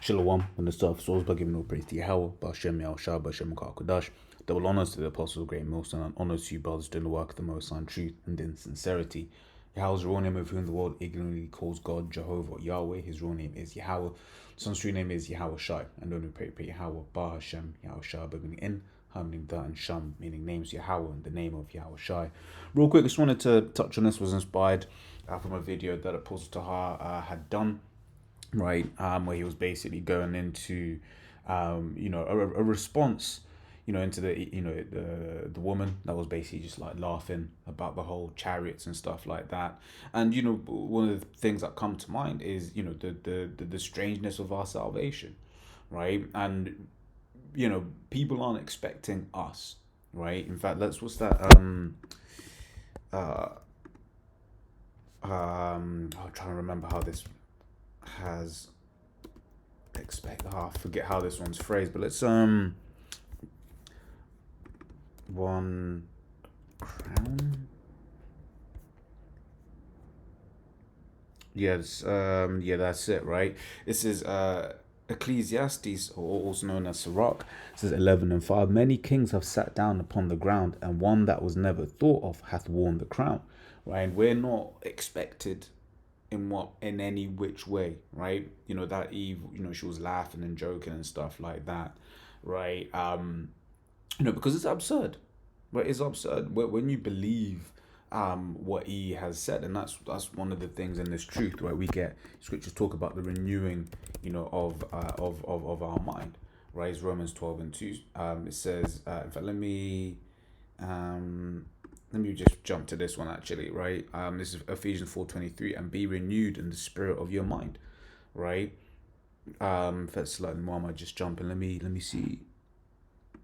Shalom, when the stuff souls by giving no praise to Yahweh, Bashem Yahushua, Bashem Kodash. Double honors to the apostles of great Milson, and honors to you brothers doing the work of the Most High in truth and in sincerity. Yahweh's real name, of whom the world ignorantly calls God Jehovah Yahweh. His real name is Yahweh. Son's true name is Yahweh Shai. And when we pray Yahweh, Ba Hashem Yahushua, meaning in, Ham meaning that, and Sham meaning names Yahweh and the name of Yahweh Shai. Real quick, I just wanted to touch on this. Was inspired from a video that Apostle Tahar had done, right, where he was basically going into a response, into the woman that was basically just like laughing about the whole chariots and stuff like that. And one of the things that come to mind is the strangeness of our salvation, right? And people aren't expecting us, right? In fact, what's that I'm trying to remember how this has I forget how this one's phrased, but let's one crown. Yes, that's it, right? This is Ecclesiastes, or also known as Sirach, says 11:5. Many kings have sat down upon the ground, and one that was never thought of hath worn the crown. Right? And we're not expected in any which way, right? That Eve, she was laughing and joking and stuff like that, right? Because it's absurd, right? It's absurd when you believe what he has said, and that's one of the things in this truth, right? We get scriptures talk about the renewing, of our mind, right? It's Romans 12:2. It says, in fact, let me just jump to this one actually, right? This is Ephesians 4:23, and be renewed in the spirit of your mind, right? First, like Muhammad, just jumping. Let me see.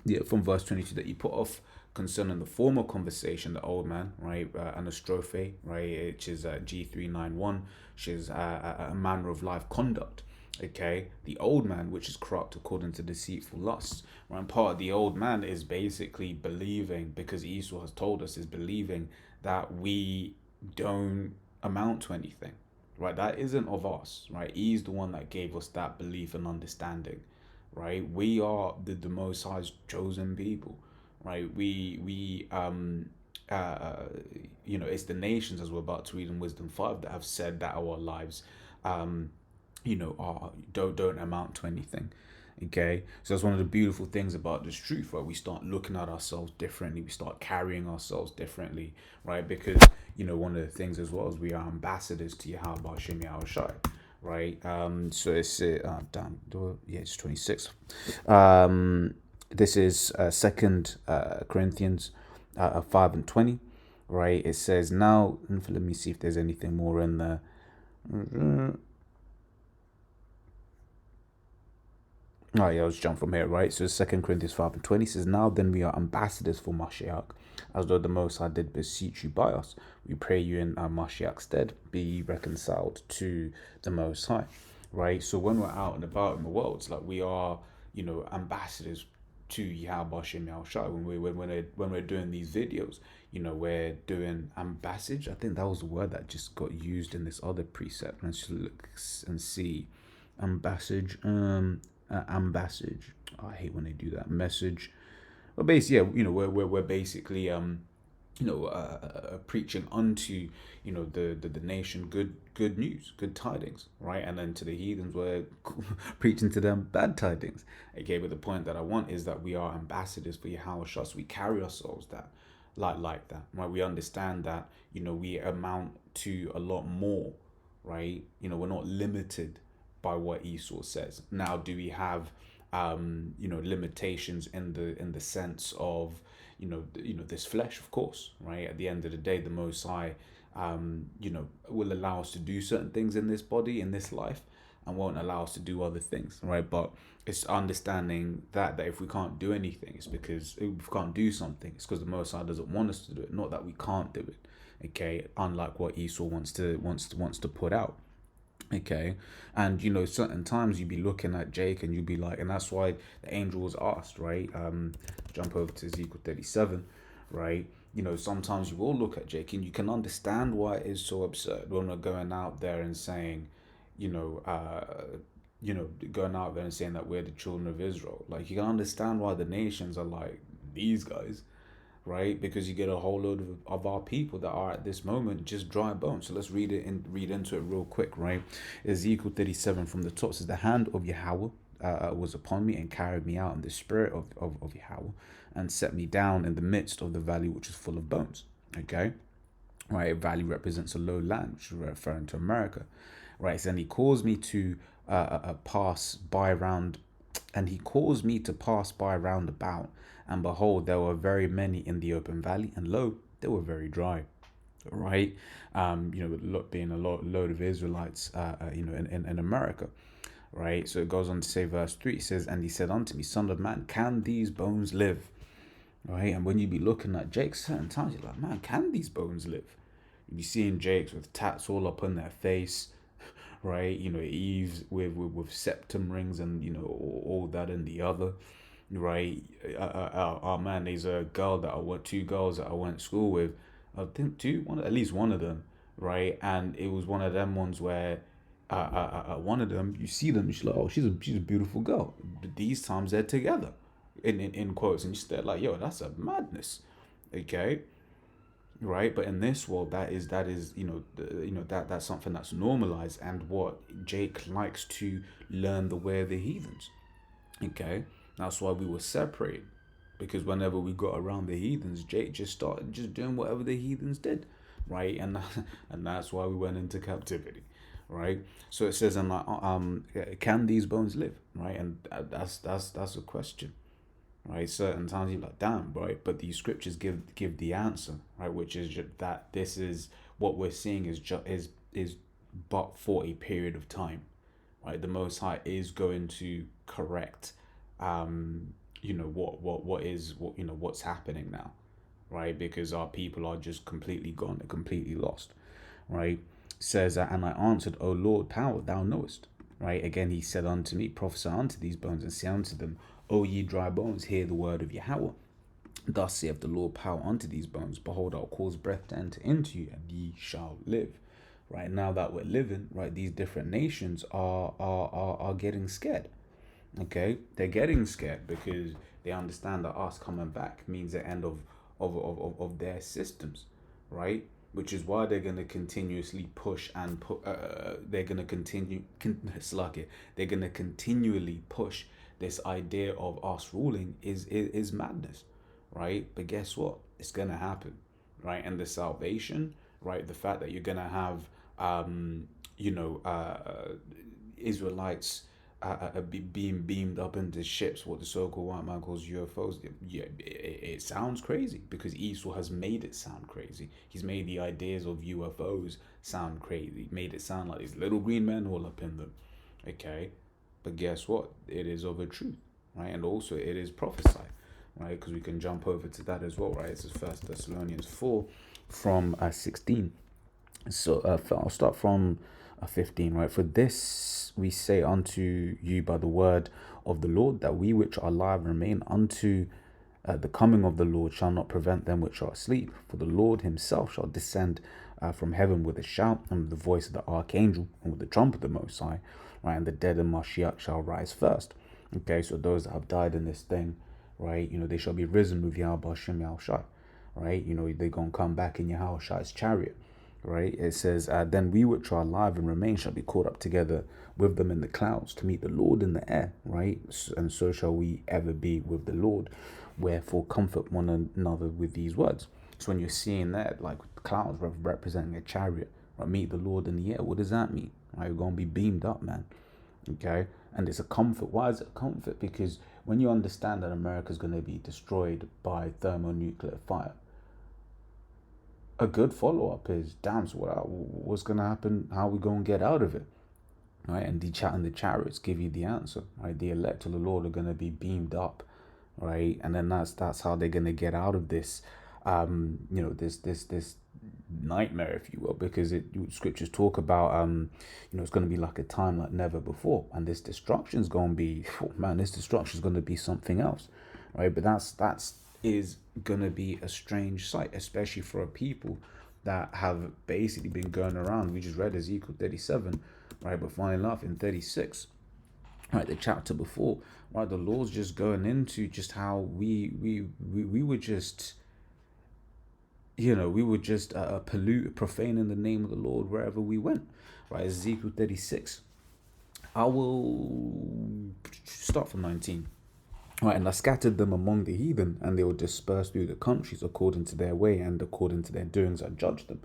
Yeah, from verse 22, that you put off concerning the former conversation, the old man, right, and the strophe, right, which is G391, which is a manner of life conduct. Okay, the old man, which is corrupt according to deceitful lusts. Right, and part of the old man is basically believing, because Esau has told us, is believing that we don't amount to anything. Right, that isn't of us. Right, he's the one that gave us that belief and understanding. Right, we are the Most High's chosen people. Right, it's the nations, as we're about to read in Wisdom 5, that have said that our lives don't amount to anything. Okay, so that's one of the beautiful things about this truth, right? We start looking at ourselves differently, we start carrying ourselves differently, right? Because one of the things as well is we are ambassadors to Yahweh Bashem Yahushai, right? So it's it's 26. This is 2 Corinthians 5:20, right? It says, now let me see if there's anything more in there. Oh yeah, let's jump from here, right? So 2 Corinthians 5:20 says, now then we are ambassadors for Mashiach, as though the Most High did beseech you by us. We pray you in Mashiach's stead, be reconciled to the Most High, right? So when we're out and about in the world, it's like we are, ambassadors to Yahweh Shem Yahushua. When we're doing these videos, we're doing ambassage. I think that was the word that just got used in this other precept. Let's look and see. Ambassage. Ambassage. I hate when they do that. Message. But basically, we're basically preaching unto the nation good news, good tidings, right? And then to the heathens, we're preaching to them bad tidings. Okay, but the point that I want is that we are ambassadors for Yahweh. So we carry ourselves that like that, right? We understand that we amount to a lot more, right? We're not limited by what Esau says. Now, do we have limitations in the sense of this flesh? Of course, right? At the end of the day, the Most High will allow us to do certain things in this body, in this life, and won't allow us to do other things, right? But it's understanding that if we can't do anything, it's because if we can't do something, it's because the Most High doesn't want us to do it, not that we can't do it. Okay, unlike what Esau wants to put out. Okay, and certain times you'd be looking at Jake and you'd be like, and that's why the angel was asked, right? Jump over to Ezekiel 37, right? Sometimes you will look at Jake and you can understand why it is so absurd when we're going out there and saying, going out there and saying that we're the children of Israel. Like, you can understand why the nations are like, these guys, right? Because you get a whole load of our people that are at this moment just dry bones. So let's read into it real quick, right? Ezekiel 37 from the top says, the hand of Yahweh was upon me and carried me out in the spirit of Yahweh and set me down in the midst of the valley which is full of bones. Okay, right? A valley represents a low land, which is referring to America, right? So then he caused me to pass by round, and he caused me to pass by round about, and behold, there were very many in the open valley, and lo, they were very dry, right? Being a load of Israelites, in America, right? So it goes on to say, verse 3, it says, and he said unto me, son of man, can these bones live? Right? And when you be looking at Jake certain times, you're like, man, can these bones live? You be seeing Jakes with tats all up on their face, right? Eve's with septum rings and all that and the other, right? Man, there's a girl that two girls that I went to school with. I think at least one of them, right? And it was one of them ones where one of them, you see them, she's like, oh, she's a beautiful girl. But these times they're together, in quotes, and you stare like, yo, that's a madness, okay? Right, but in this world, that's something that's normalized, and what Jake likes to learn the way of the heathens. Okay, that's why we were separated, because whenever we got around the heathens, Jake just started just doing whatever the heathens did, right? And that's why we went into captivity, right? So it says, can these bones live, right? And that's a question. Right, certain times you're like, damn, right, but these scriptures give the answer, right, which is that this is what we're seeing is but for a period of time, right? The Most High is going to correct, what's happening now, right? Because our people are just completely gone, they're completely lost, right? Says that, and I answered, O Lord, power, thou knowest, right? Again, he said unto me, prophesy unto these bones and say unto them, O ye dry bones, hear the word of Yahweh. Thus saith the Lord power unto these bones. Behold, I'll cause breath to enter into you, and ye shall live. Right, now that we're living, right, these different nations are getting scared. Okay, they're getting scared because they understand that us coming back means the end of their systems, right? Which is why they're going to continuously push and they're going to continually push this idea of us ruling is madness, right? But guess what? It's gonna happen, right? And the salvation, right? The fact that you're gonna have, Israelites being beamed up into ships, what the so-called white man calls UFOs. Yeah, it sounds crazy because Esau has made it sound crazy. He's made the ideas of UFOs sound crazy. Made it sound like these little green men all up in them. Okay. But guess what? It is of a truth, right? And also it is prophesied, right? Because we can jump over to that as well, right? This is 1 Thessalonians 4 from 16. So I'll start from 15, right? For this we say unto you by the word of the Lord, that we which are alive remain unto the coming of the Lord shall not prevent them which are asleep. For the Lord himself shall descend from heaven with a shout, and with the voice of the archangel, and with the trump of the Most High, right? And the dead in Mashiach shall rise first. Okay, so those that have died in this thing, right, they shall be risen with Yahweh Hashem Yahushai, right? They're going to come back in Yahushai's chariot, right? It says, then we which are alive and remain shall be caught up together with them in the clouds to meet the Lord in the air, right? And so shall we ever be with the Lord. Wherefore comfort one another with these words. So when you're seeing that, like clouds representing a chariot, right, meet the Lord in the air, what does that mean? Right, you're going to be beamed up, man. Okay, and it's a comfort. Why is it a comfort? Because when you understand that America's going to be destroyed by thermonuclear fire, a good follow-up is, damn, so what's going to happen? How are we going to get out of it? Right, and the chariots give you the answer. Right, the elect of the Lord are going to be beamed up, right, and then that's how they're going to get out of this, this nightmare, if you will, because scriptures talk about it's going to be like a time like never before, and this destruction is going to be, this destruction is going to be something else, right? But that's is going to be a strange sight, especially for a people that have basically been going around. We just read Ezekiel 37, right? But funny enough, in 36, right, the chapter before, right, the Lord's just going into just how we were just, we would just pollute, profane in the name of the Lord wherever we went. Right, Ezekiel 36. I will start from 19. Right, and I scattered them among the heathen, and they were dispersed through the countries according to their way and according to their doings. I judged them,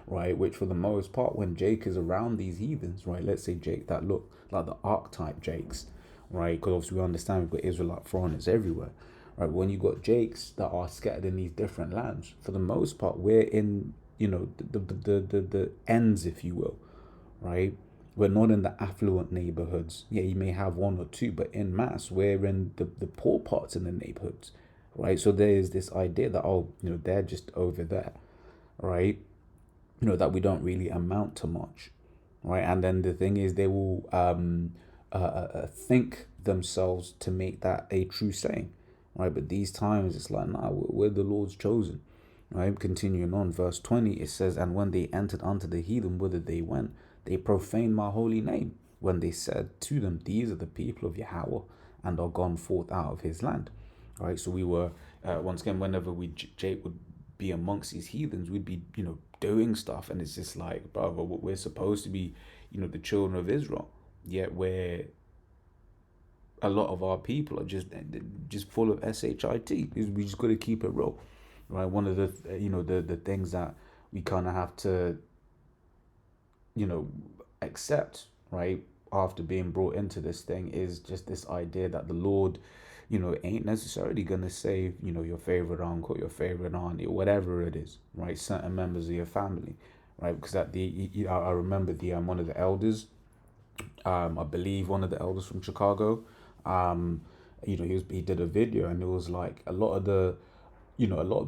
right? Which, for the most part, when Jake is around these heathens, right? Let's say Jake that look like the archetype Jakes, right? Because obviously we understand we've got Israelite foreigners everywhere, right? When you got Jakes that are scattered in these different lands, for the most part, we're in, the ends, if you will, right? We're not in the affluent neighborhoods. Yeah, you may have one or two, but in mass, we're in the poor parts in the neighborhoods, right? So there is this idea that, oh, they're just over there, right? That we don't really amount to much, right? And then the thing is, they will think themselves to make that a true saying, right? But these times, it's like, nah, we're the Lord's chosen, right? Continuing on, verse 20, it says, and when they entered unto the heathen, whither they went, they profaned my holy name, when they said to them, these are the people of Yahweh, and are gone forth out of his land. Right, so we were, once again, whenever Jake would be amongst these heathens, we'd be, doing stuff, and it's just like, brother, we're supposed to be, the children of Israel, yet we're, a lot of our people are just full of shit. We just got to keep it real, right? One of the the things that we kind of have to accept, right, after being brought into this thing, is just this idea that the Lord, ain't necessarily gonna save, your favorite uncle, your favorite auntie, or whatever it is, right? Certain members of your family, right? Because I remember the one of the elders, I believe one of the elders from Chicago, he did a video, and it was like a lot of the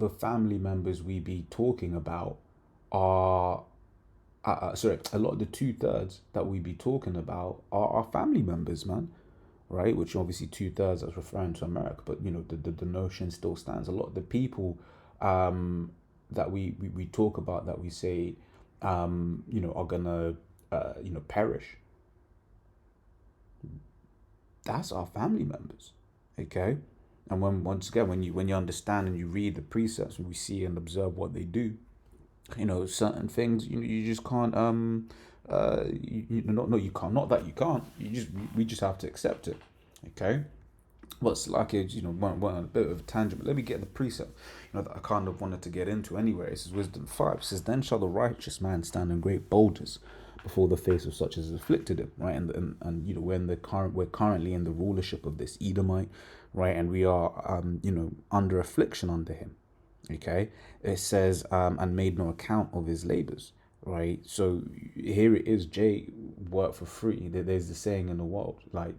family members we be talking about are a lot of the 2/3 that we be talking about are our family members, man, right? Which obviously 2/3 is referring to America, but the notion still stands. A lot of the people that we talk about, that we say are gonna perish, that's our family members, okay? And once again, when you understand and you read the precepts, and we see and observe what they do, certain things you just can't you can't, not that you can't, we just have to accept it, okay? What's like is, went on a bit of a tangent, but let me get the precept that I kind of wanted to get into anyway. It says wisdom 5, it says, then shall the righteous man stand in great boldness before the face of such as afflicted him, right? And we're currently in the rulership of this Edomite, right? And we are under affliction under him, okay? It says and made no account of his labors, right? So here it is, Jay work for free. There's the saying in the world, like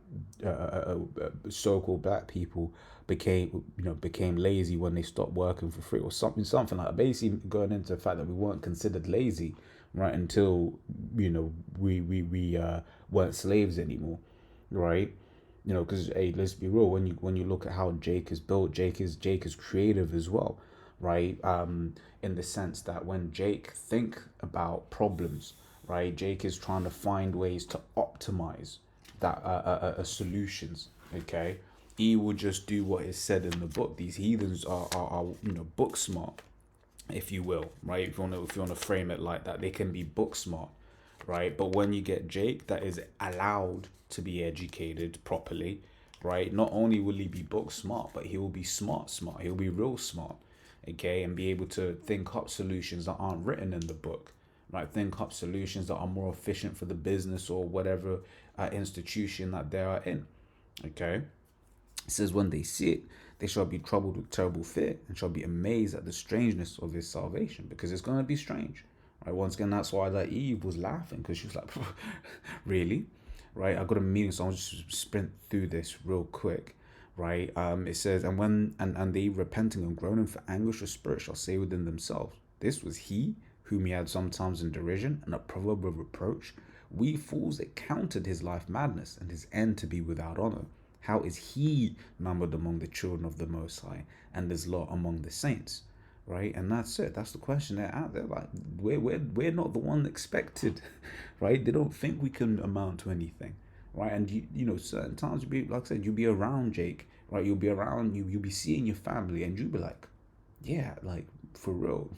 so-called black people became lazy when they stopped working for free, or something like that. Basically going into the fact that we weren't considered lazy, right, until we weren't slaves anymore, right? Because, hey, let's be real. When you look at how Jake is built, Jake is creative as well, right? In the sense that when Jake think about problems, right, Jake is trying to find ways to optimize that solutions. Okay, he will just do what is said in the book. These heathens are book smart, if you will, right? If you want to frame it like that, they can be book smart, right? But when you get Jake that is allowed to be educated properly, right? Not only will he be book smart, but he will be smart. He'll be real smart, okay, and be able to think up solutions that aren't written in the book, right? Think up solutions that are more efficient for the business or whatever institution that they are in, okay? It says, when they see it, they shall be troubled with terrible fear, and shall be amazed at the strangeness of his salvation, because it's going to be strange, right? Once again, that's why that Eve was laughing, because she was like, really, right? I got a meeting, so I'll just sprint through this real quick, right? It says, and when and they repenting and groaning for anguish of spirit shall say within themselves, this was he whom he had sometimes in derision and a proverb of reproach. We fools accounted his life madness, and his end to be without honor. How is he numbered among the children of the Most High, and his lot among the saints? Right? And that's it. That's the question they're out there. Like, we're not the one expected, right? They don't think we can amount to anything, right? And certain times you'll be, like I said, you'll be around Jake, right? You'll be around you'll be seeing your family, and you'll be like, yeah, like for real,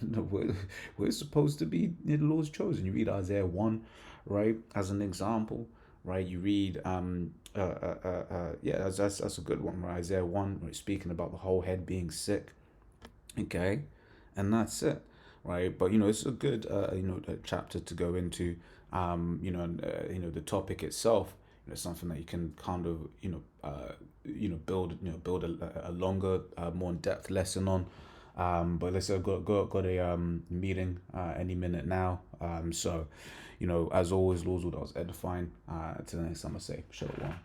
we're supposed to be the Lord's chosen. You read Isaiah 1, right, as an example, right? You read yeah, that's a good one, right? Isaiah 1, right, speaking about the whole head being sick, okay, and that's it, right? But it's a good chapter to go into, the topic itself. Something that you can kind of build a longer, more in depth lesson on. But let's say I've got a meeting any minute now. So as always, Lord's, what I was edifying. To the next time, I say shalom.